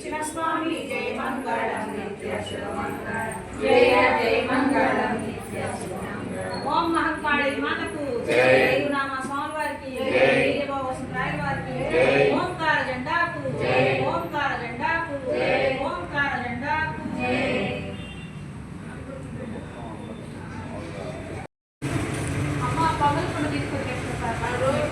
ఇచ్చిన స్వామి జయ మంగళం నిత్య శుభమంగళం జయ జయ మంగళం నిత్య శుభమంగళం. ఓం మహంకాళి మాతకు జై. నామ స్వామి వారికి జై. వసుంధరాయ వారికి జై. ఓంకార జెండాకు జై. ఓంకార జెండాకు జై. ఓంకార జెండాకు జై. అమ్మ పవన్ కూడా తీసుకొచ్చేస్తారు రోజు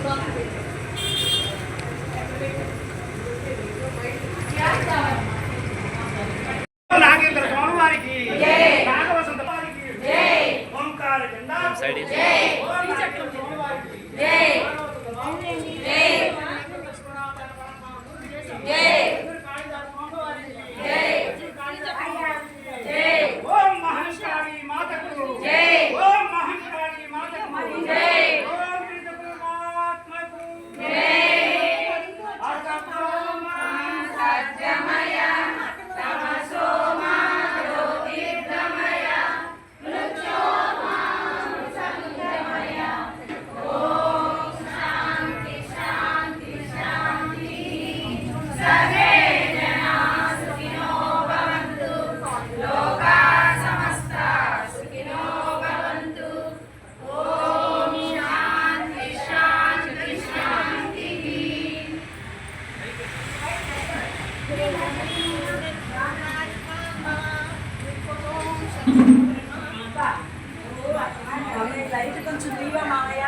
నాగేంద్ర స్వామి వారికి నాగవసంత వారికి ఓంకార జెండా సైడ్ ఓం నాగేంద్ర స్వామి వారికి ఓం మహంకాళి మాతకు ఓం మహంకాళి మాతకు ఓం శ్రీ పరమాత్మకు అసతోమా సత్యమయ తమసోమా జ్యోతిర్గమయ మృత్యోర్మా సత్యమయ. ఓం శాంతి శాంతి శాంతి. సర్వే జనా సుఖినో భవంతు. లోకా సమస్తా సుఖినో భవంతు. ఓం శాంతి శాంతి శాంతి. లైట్ కొంచెం తీవా మామయ్య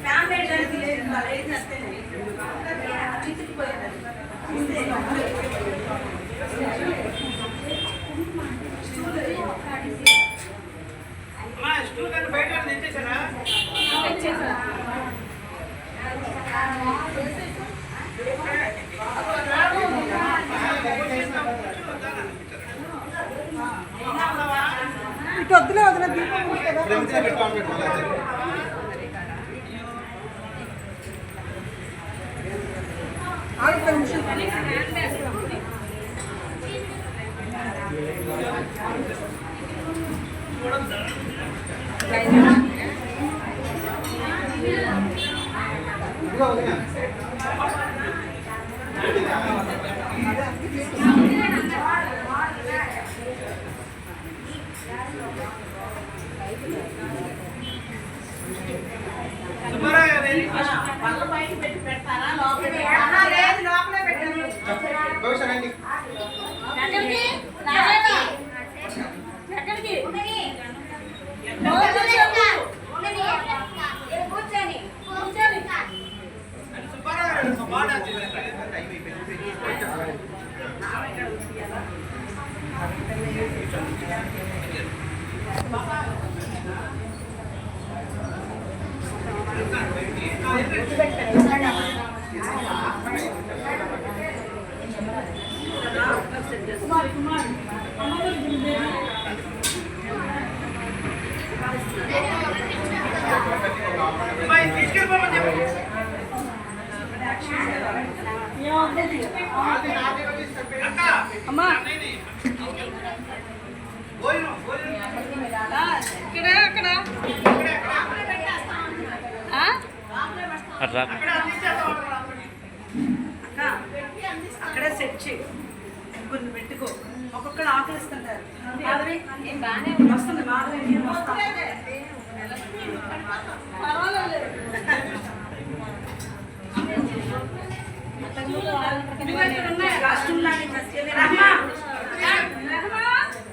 ఫ్యాన్ వేయడానికి లేదు లైట్ నస్తే చిక్కుకుపోయింది అమ్మా స్టూల్ కన్నా బయట తెచ్చేసారా ఇటు వద్దులే వదిన దీపం ఉంది కదా ఆగు నిమిషం సుబ్బారావు గారు పళ్ళ బయట పెట్టి పెడతారా లోపల లేదు లోపలే పెట్టండి సుబ్బారావు గారు మాట తీసుకెళ్ళిపోమని చెప్పండి అక్క అమ్మా భోజనం ఇక్కడ అక్కడ అట్లా అక్కడ తీసేస్తాం అక్కడే సెట్ చేయి కొన్ని పెట్టుకో ఒక్కొక్కరు ఆకలిస్తుంటారు వస్తుంది మాధవి వస్తా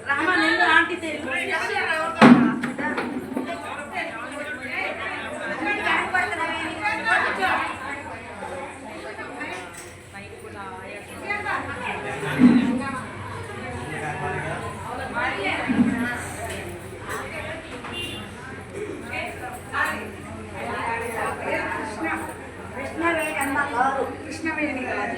రహమా నేను ఆంటీ కృష్ణ వేణి కాదు